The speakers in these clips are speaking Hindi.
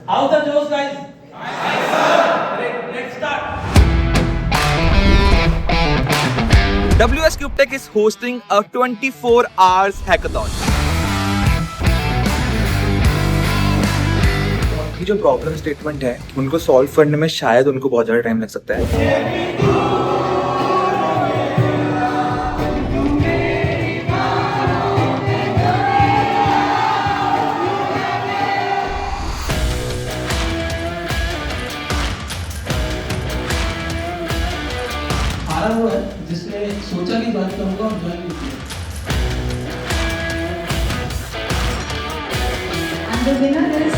How's the Joes, guys? Nice, sir. Great. Let's start. WS CubeTech is hosting a 24 hours hackathon. ये जो प्रॉब्लम स्टेटमेंट है उनको सॉल्व करने में शायद उनको बहुत ज़्यादा टाइम लग सकता है। हारा वो है जिसने सोचा की बात करूंगा और ज्वाइन नहीं किया। And the winner is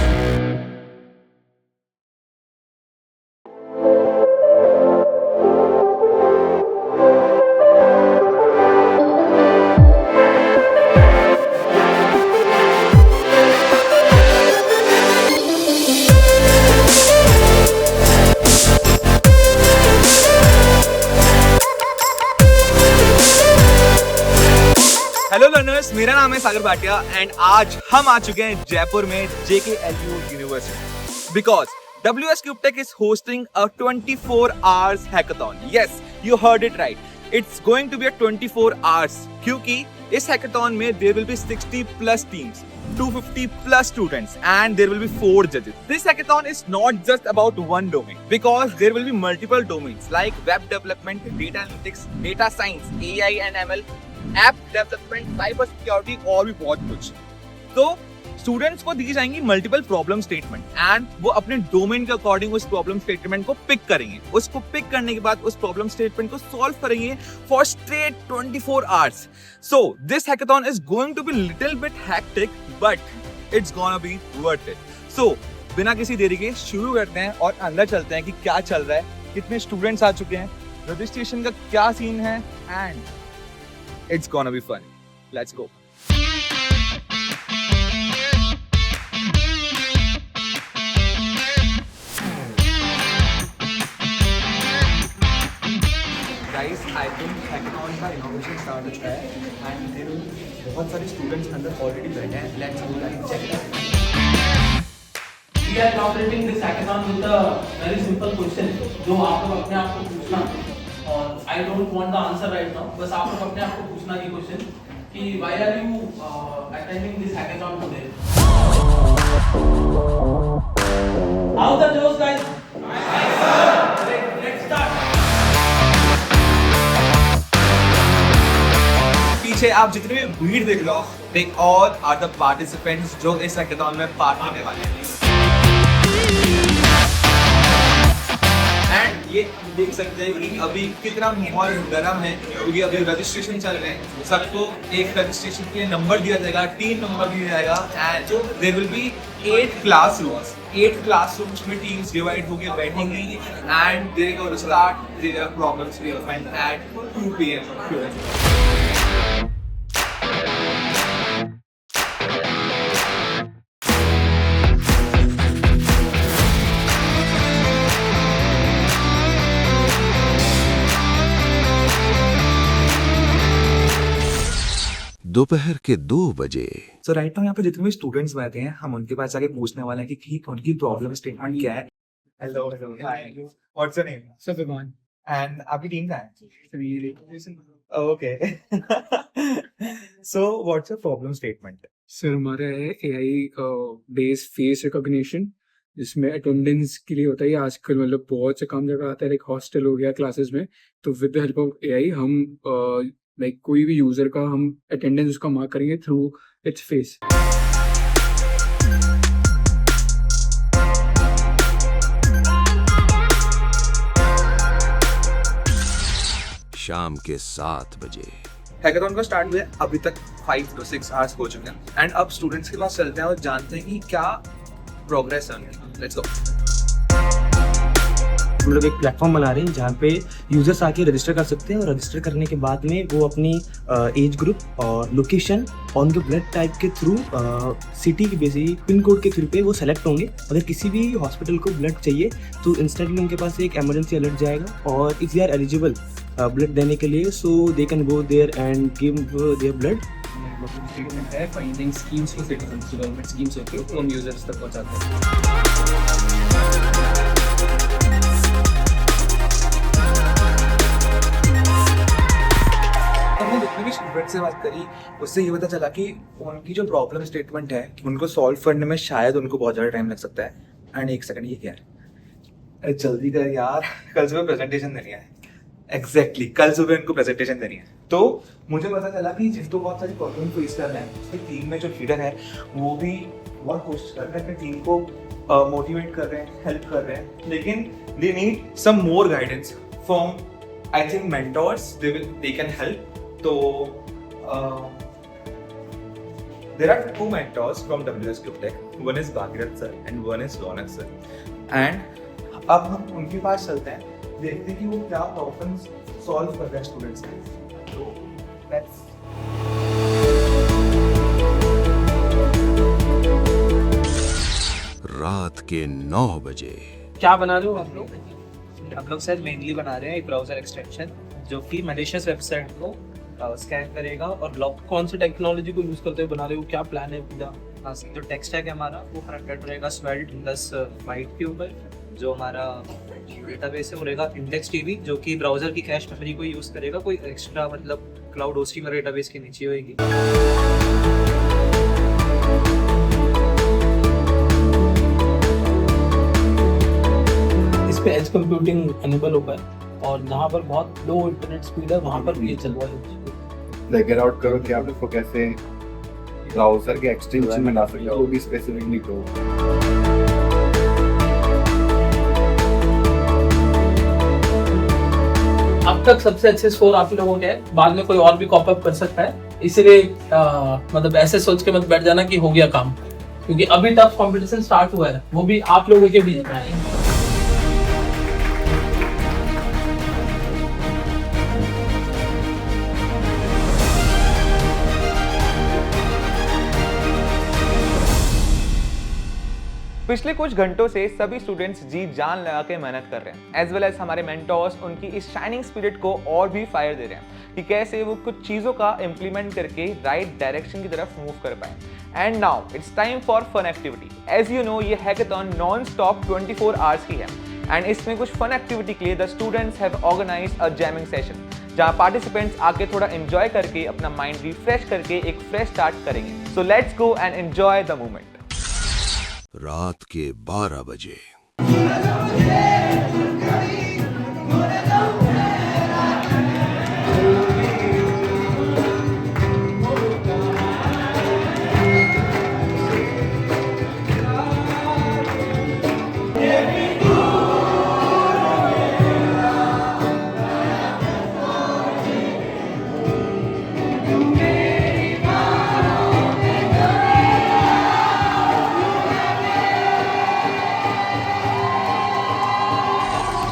hello learners, मेरा नाम है सागर भाटिया एंड आज हम आ चुके हैं जयपुर में JKLU university because WS CubeTech is hosting a 24 hours hackathon. Yes, you heard it right. It's going to be a 24 hours क्योंकि इस hackathon में there will be 60 plus teams, 250 plus students and there will be 4 judges. This hackathon is not just about one domain because there will be multiple domains like web development, data analytics, data science, AI and ML, app development, cyber security और भी बहुत कुछ। तो स्टूडेंट्स को दी जाएंगी मल्टीपल प्रॉब्लम स्टेटमेंट एंड वो अपने डोमेन के अकॉर्डिंग उस प्रॉब्लम स्टेटमेंट को पिक करेंगे। उसको पिक करने के बाद उस प्रॉब्लम स्टेटमेंट को सॉल्व करेंगे for straight 24 hours. So this hackathon is going to be little bit hectic but it's gonna be worth it. So बिना किसी देरी के शुरू करते हैं और अंदर चलते हैं कि क्या चल रहा है, कितने स्टूडेंट्स आ चुके हैं, रजिस्ट्रेशन का क्या सीन है and it's gonna be fun. Let's go. Guys, I think hackathon का inauguration start हो चुका है and there will बहुत सारे students अंदर already बैठे हैं. Let's go and check it out. We are inaugurating this hackathon with a very simple question जो आप लोग अपने आप को पूछना और I don't want the answer right now. बस आप लोग अपने आप को पूछना की क्वेश्चन कि why are you attending this hackathon today? How the Joes, guys? Nice, sir. Great. Let's start. पीछे आप जितने भी भीड़ देख लो, they all are the participants जो इस hackathon में पार्ट लेने वाले हैं। एंड ये देख सकते हैं कि अभी कितना माहौल गर्म है क्योंकि अभी रजिस्ट्रेशन चल रहे हैं। सबको एक रजिस्ट्रेशन के लिए नंबर दिया जाएगा, 3 नंबर दिया जाएगा and there will be 8 classrooms में टीम्स डिवाइड होकर बैठेंगी and they gonna start their problems we will find at 2 PM। दोपहर के 2 बजे। सो राइट नाउ यहाँ पे जितने भी स्टूडेंट्स बैठे हैं हम उनके पास जाके पूछने वाले हैं कि उनकी प्रॉब्लम स्टेटमेंट क्या है। Hello hi, what's your name? Subhaman. And आपकी टीम का है? Okay so what's your problem statement? Sir हमारा है AI बेस्ड फेस रिकॉग्निशन जिसमें अटेंडेंस के लिए होता है। आजकल मतलब बहुत से काम जगह आता है, लाइक हॉस्टल हो गया, क्लासेस में। तो with the help of AI हम लाइक कोई भी यूजर का हम अटेंडेंस उसका मार्क करेंगे थ्रू इट्स फेस। शाम के 7 बजे। हैकाथॉन का स्टार्ट हुआ है, अभी तक 5 to 6 आवर्स हो चुके हैं एंड अब स्टूडेंट्स के पास चलते हैं और जानते हैं कि क्या प्रोग्रेस है उनकी। Let's go. हम लोग एक प्लेटफॉर्म बना रहे हैं जहाँ पे यूजर्स आके रजिस्टर कर सकते हैं और रजिस्टर करने के बाद में वो अपनी एज ग्रुप और लोकेशन और उनके ब्लड टाइप के थ्रू सिटी के बेसिस पिन कोड के थ्रू पे वो सेलेक्ट होंगे। अगर किसी भी हॉस्पिटल को ब्लड चाहिए तो इंस्टेंटली उनके पास एक इमरजेंसी अलर्ट जाएगा और if they are eligible blood देने के लिए so they can go there and give their blood. Finding schemes for citizens, government schemes होती है तो हम यूजर्स तक पहुंचाते हैं। बात करी उससे ये पता चला कि उनकी जो प्रॉब्लम स्टेटमेंट है उनको सॉल्व करने में शायद उनको बहुत ज़्यादा टाइम लग सकता है। एंड एक सेकंड, ये क्या है? अरे जल्दी कर यार, कल सुबह प्रेजेंटेशन देनी है। एग्जैक्टली कल सुबह इनको प्रेजेंटेशन देनी है। तो मुझे पता चला कि जिनको बहुत सारी प्रॉब्लम फेस कर रहे हैं, उसकी टीम में जो लीडर है वो भी बहुत कोशिश कर रहे हैं अपनी टीम को मोटिवेट कर रहे हैं, हेल्प कर रहे हैं, लेकिन they need some more guidance from I think mentors they can help. तो there are two mentors from WS Group Tech. One is Bhagirath sir and one is Ronak sir. And अब हम उनके पास चलते हैं, देखते हैं कि वो क्या प्रॉब्लम्स सॉल्व कर रहे हैं स्टूडेंट्स के। तो लेट्स रात के 9 बजे। क्या बना रहे हो आप लोग? आप लोग सर मेनली बना रहे हैं एक ब्राउजर एक्सटेंशन जो कि मैलिशियस वेबसाइट को स्कैन करेगा। और ब्लॉक कौन सी टेक्नोलॉजी को यूज़ करते हुए बना रहे हो, क्या प्लान है पूरा? जो टेक्स्ट है हमारा वो फ्रंटेंड रहेगा स्वेल्ट प्लस वाइट के ऊपर। जो हमारा डेटाबेस है वो रहेगा इंडेक्स टीवी जो कि ब्राउजर की कैश मेमोरी को यूज़ करेगा, कोई एक्स्ट्रा मतलब क्लाउड होस्टिंग और डेटाबेस के नीचे होगी। इस पे एज कंप्यूटिंग अनेबल होगा और जहाँ पर बहुत लो इंटरनेट स्पीड है वहाँ पर भी ये चल रहा है। फिगर आउट करो कि आप इसको कैसे ब्राउजर के एक्सटेंशन में ला सकते हो, वो भी स्पेसिफिकली करो। अब तक सबसे अच्छे स्कोर आप लोगों के हैं, बाद में कोई और भी कॉप अप कर सकता है, इसलिए मतलब ऐसे सोच के मत बैठ जाना कि हो गया काम, क्योंकि अभी टफ कंपटीशन स्टार्ट हुआ है, वो भी आप लोगों के बीच में है। पिछले कुछ घंटों से सभी स्टूडेंट्स जी जान लगा के मेहनत कर रहे हैं, एज वेल एज हमारे मेंटोर्स उनकी इस शाइनिंग स्पिरिट को और भी फायर दे रहे हैं कि कैसे वो कुछ चीज़ों का इम्प्लीमेंट करके राइट डायरेक्शन की तरफ मूव कर पाए। And now it's time for fun activity. As you know ये हैकेथॉन नॉन स्टॉप 24 आवर्स की है एंड इसमें कुछ फन एक्टिविटी के लिए the students have organised a jamming session जहाँ पार्टिसिपेंट्स आके थोड़ा एंजॉय करके अपना माइंड रिफ्रेश करके एक फ्रेश स्टार्ट करेंगे। सो let's go and enjoy the moment. रात के 12 बजे।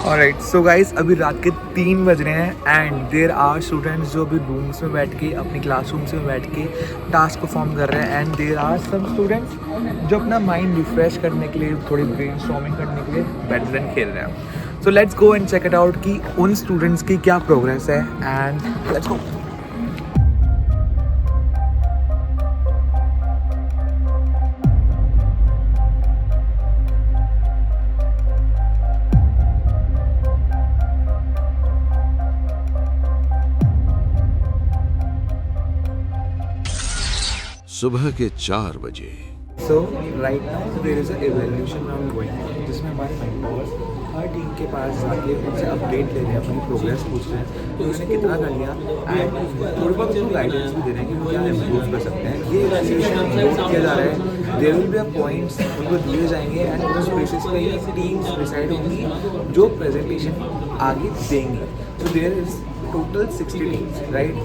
ऑलराइट, सो गाइस अभी रात के 3 बज रहे हैं एंड देयर आर स्टूडेंट्स जो अभी रूम्स में बैठ के अपनी क्लासरूम्स में बैठ के टास्क परफॉर्म कर रहे हैं and there are some students जो अपना माइंड रिफ्रेश करने के लिए थोड़ी ब्रेनस्टॉर्मिंग करने के लिए बैडमिंटन खेल रहे हैं। So let's go and check it out कि उन स्टूडेंट्स की क्या प्रोग्रेस है एंड लेट्स गो। सुबह के 4 बजे। So right now there is a evaluation round going जिसमें हमारे मेंटोर्स हर टीम के पास जाके उनसे अपडेट ले रहे हैं, अपनी प्रोग्रेस पूछ रहे हैं तो उन्होंने कितना कर लिया एंड थोड़ा बहुत उनको गाइडेंस भी दे रहे हैं कि वो क्या इम्प्रूव कर सकते हैं। ये इवैल्यूएशन नोट किया जा रहा है, there will be a points उनको दिए जाएंगे एंड उस बेसिस पे ही टीम्स डिसाइड होंगी जो प्रेजेंटेशन आगे देंगी। So there is total 60 teams right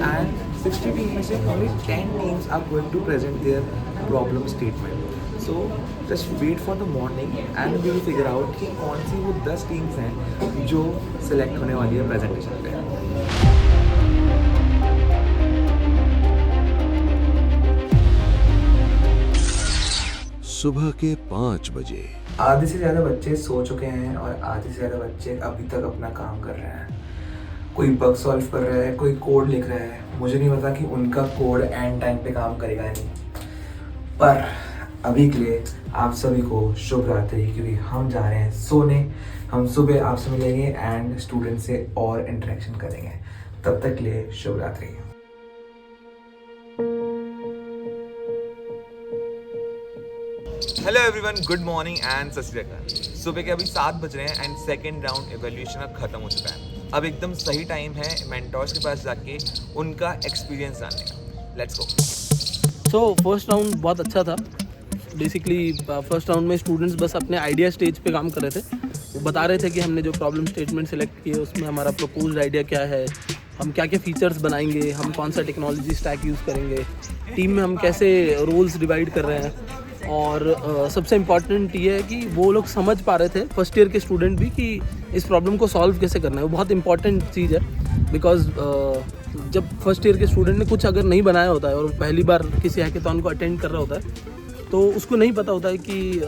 and 60 team में से only 10 teams are going to present their problem statement. So just wait for the morning and we will figure out कि कौन सी वो 10 teams हैं जो select होने वाली है presentation पे। सुबह के 5 बजे। आधे से ज़्यादा बच्चे सो चुके हैं और आधे से ज़्यादा बच्चे अभी तक अपना काम कर रहे हैं। कोई बग सॉल्व कर रहा है, कोई कोड लिख रहा है। मुझे नहीं पता कि उनका कोड एंड टाइम पे काम करेगा या नहीं, पर अभी के लिए आप सभी को शुभ रात्रि क्योंकि हम जा रहे हैं सोने। हम सुबह आपसे मिलेंगे एंड स्टूडेंट से और इंटरेक्शन करेंगे। तब तक के लिए शुभ रात्रि। Hello everyone, good morning and सत श्री अकाल। सुबह के अभी 7 बज रहे हैं एंड सेकेंड राउंड एवेल्यूएशन अब खत्म हो चुका है। अब एकदम सही टाइम है मेंटोर्स के पास जाके उनका एक्सपीरियंस जानने का। Let's go. So first round बहुत अच्छा था। बेसिकली फर्स्ट राउंड में स्टूडेंट्स बस अपने आइडिया स्टेज पे काम कर रहे थे। वो बता रहे थे कि हमने जो प्रॉब्लम स्टेटमेंट सेलेक्ट किए उसमें हमारा प्रपोज्ड आइडिया क्या है, हम क्या क्या फीचर्स बनाएंगे, हम कौन सा टेक्नोलॉजी स्टैक यूज़ करेंगे, टीम में हम कैसे रोल्स डिवाइड कर रहे हैं। और सबसे इम्पॉर्टेंट ये है कि वो लोग समझ पा रहे थे, फर्स्ट ईयर के स्टूडेंट भी, कि इस प्रॉब्लम को सॉल्व कैसे करना है। वो बहुत इंपॉर्टेंट चीज़ है बिकॉज जब फर्स्ट ईयर के स्टूडेंट ने कुछ अगर नहीं बनाया होता है और पहली बार किसी हैकेथॉन को अटेंड कर रहा होता है तो उसको नहीं पता होता है कि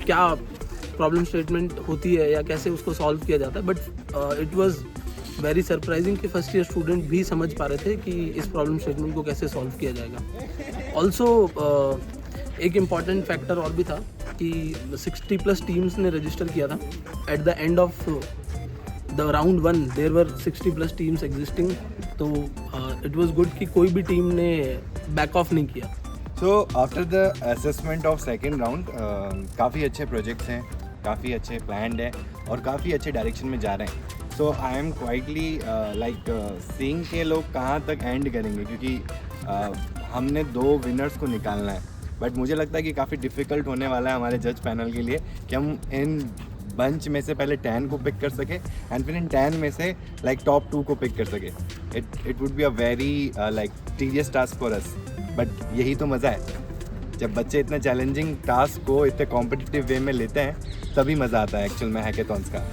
क्या प्रॉब्लम स्टेटमेंट होती है या कैसे उसको सॉल्व किया जाता है। But it was very surprising कि फर्स्ट ईयर स्टूडेंट भी समझ पा रहे थे कि इस प्रॉब्लम स्टेटमेंट को कैसे सॉल्व किया जाएगा। ऑल्सो एक इम्पॉर्टेंट फैक्टर और भी था कि 60+ टीम्स ने रजिस्टर किया था। At the end of the round 1 there were 60+ teams existing. तो इट वाज गुड कि कोई भी टीम ने बैक ऑफ नहीं किया। So after the assessment of second round काफ़ी अच्छे प्रोजेक्ट्स हैं, काफ़ी अच्छे प्लान्ड हैं और काफ़ी अच्छे डायरेक्शन में जा रहे हैं। So I am quietly like seeing के लोग कहाँ तक एंड करेंगे, क्योंकि हमने 2 विनर्स को निकालना है। बट मुझे लगता है कि काफ़ी डिफ़िकल्ट होने वाला है हमारे जज पैनल के लिए कि हम इन बंच में से पहले 10 को पिक कर सके एंड फिर इन 10 में से लाइक टॉप 2 को पिक कर सके। It would be a very like tedious task for us, but यही तो मज़ा है। जब बच्चे इतने चैलेंजिंग टास्क को इतने कॉम्पिटिटिव वे में लेते हैं तभी मज़ा आता है एक्चुअल में हैकेथॉन्स का।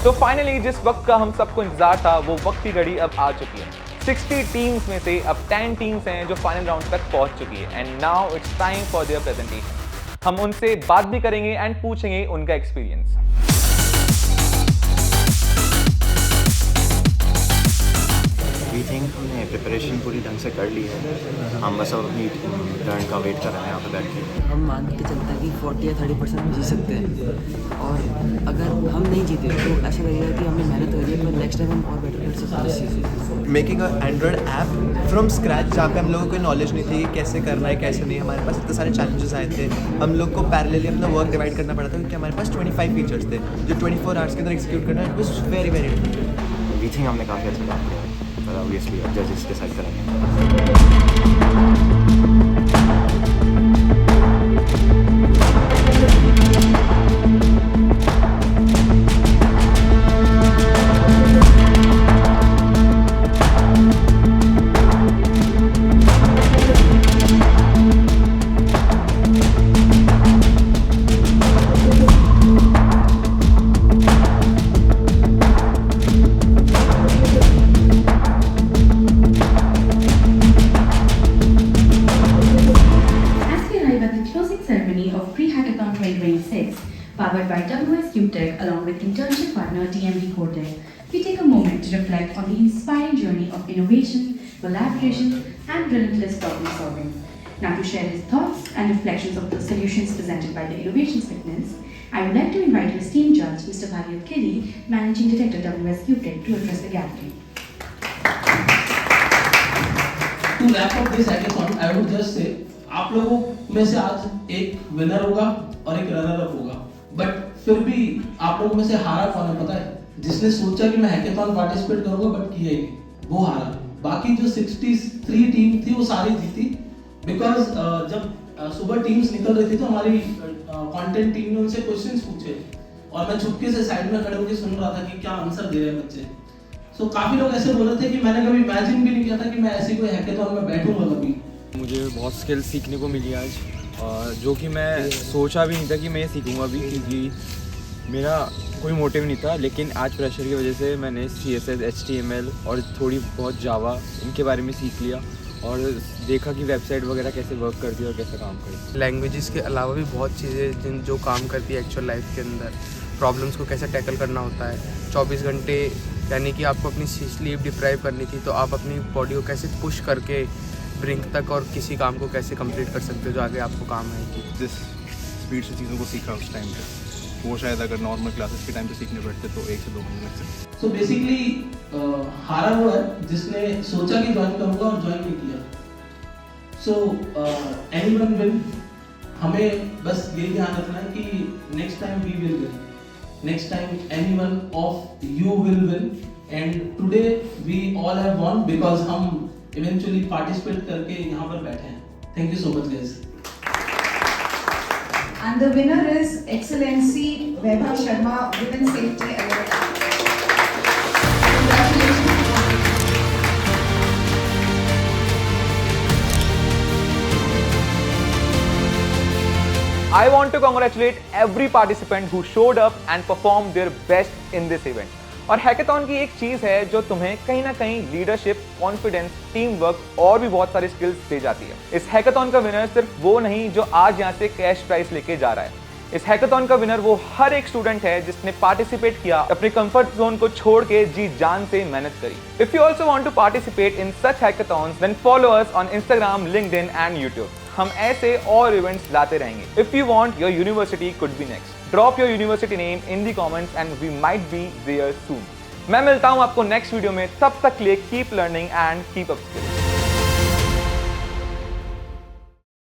तो फाइनली जिस वक्त का हम सबको इंतजार था वो वक्त की घड़ी अब आ चुकी है। 60 टीम्स में से अब 10 टीम्स हैं जो फाइनल राउंड तक पहुंच चुकी है and now it's time for their presentation. हम उनसे बात भी करेंगे एंड पूछेंगे उनका एक्सपीरियंस। वी थिंक हमने प्रिपरेशन पूरी ढंग से कर ली है। हम बस अब अपनी टर्न का वेट कर रहे हैं यहाँ पे बैठ के। हम मान के चलते हैं कि 40 या 30% में जीत सकते हैं और अगर हम नहीं जीते तो ऐसा लगेगा कि हमने मेहनत करी है, पर नेक्स्ट टाइम हम और बेटर कर सकते हैं इस चीज़। Making a android app from scratch, जहाँ पे हम लोगों को नॉलेज नहीं थी कैसे करना है कैसे नहीं। हमारे पास इतने सारे चैलेंजेस आए थे, हम लोग को पैरेलली अपना वर्क डिवाइड करना पड़ा था क्योंकि हमारे पास 25 फीचर्स थे जो 24 आवर्स के अंदर एग्जीक्यूट करना। It was very very difficult. We think हमने काफ़ी अच्छा काम किया, पर ऑब्वियसली जजेस डिसाइड करेंगे। Powered by WS QTech along with internship partner TMD Cortec, we take a moment to reflect on the inspiring journey of innovation, collaboration, and relentless problem solving. Now, to share his thoughts and reflections of the solutions presented by the Innovation Fitness, I would like to invite his esteemed judge, Mr. Bhagirath Kiri, Managing Director WS QTech, to address the gathering. To wrap up this hackathon, I would just say, आप लोगों में से आज एक विनर होगा और एक रनर अप होगा, बट फिर भी आप लोगों में से हारा कौन है पता है? जिसने सोचा कि मैं हैकेथॉन पार्टिसिपेट करूंगा बट किया ही नहीं, वो हारा। बाकी जो 63 टीम थी वो सारी जीती, बिकॉज जब सुबह टीम्स निकल रही थी तो हमारी कंटेंट टीम ने उनसे क्वेश्चंस पूछे और मैं चुपके से साइड में खड़े होकर सुन रहा था कि क्या आंसर दे रहे हैं बच्चे। सो काफी लोग ऐसे बोल रहे थे कि मैंने कभी इमेजिन भी नहीं किया था कि मैं ऐसी कोई हैकेथॉन में बैठूंगा कभी। मुझे बहुत स्किल्स सीखने को मिली आज, जो कि मैं सोचा भी नहीं था कि मैं ये सीखूंगा भी, क्योंकि मेरा कोई मोटिव नहीं था। लेकिन आज प्रेशर की वजह से मैंने CSS, HTML और थोड़ी बहुत जावा इनके बारे में सीख लिया और देखा कि वेबसाइट वगैरह कैसे वर्क करती है और कैसे काम करती है। लैंग्वेजेस के अलावा भी बहुत चीज़ें जो काम करती है एक्चुअल लाइफ के अंदर, प्रॉब्लम्स को कैसे टैकल करना होता है। 24 घंटे यानी कि आपको अपनी स्लीप डिप्राइव करनी थी, तो आप अपनी बॉडी को कैसे पुश करके ब्रिंक तक और किसी काम को कैसे कंप्लीट कर सकते हो जो आगे आपको काम आएगी। जिस स्पीड से चीज़ों को सीखा उस टाइम पे वो शायद अगर नॉर्मल क्लासेस के टाइम पे सीखने पड़ते तो 1 से 2 महीने लग सकते। सो बेसिकली हारा हुआ है जिसने सोचा कि ज्वाइन करूंगा और ज्वाइन नहीं किया। सो एनीवन विल, हमें बस ये ध्यान रखना है कि next time we will win, next time anyone of you will win, and today we all have won because हम इवेंचुअली पार्टिसिपेट करके यहाँ पर बैठे हैं। Thank you so much guys. And the winner is Excellency Vaibhav Sharma, Women Safety Award. Congratulations. I want to congratulate every participant who showed up and performed their best in this event. और हैकेथॉन की एक चीज है जो तुम्हें कहीं ना कहीं लीडरशिप, कॉन्फिडेंस, टीम वर्क और भी बहुत सारी स्किल्स दे जाती है। इस हैकेथॉन का विनर सिर्फ वो नहीं जो आज यहाँ से कैश प्राइज लेके जा रहा है। इस हैकेथॉन का विनर वो हर एक स्टूडेंट है जिसने पार्टिसिपेट किया, अपने कंफर्ट जोन को छोड़ के जी जान से मेहनत करी। If you also want to participate in such hackathons then follow us on Instagram, LinkedIn and YouTube. हम ऐसे और इवेंट्स लाते रहेंगे। If you want your university could be next, drop your university name in the comments and we might be there soon. मैं मिलता हूं आपको नेक्स्ट वीडियो में, तब तक के लिए keep learning and keep up skills.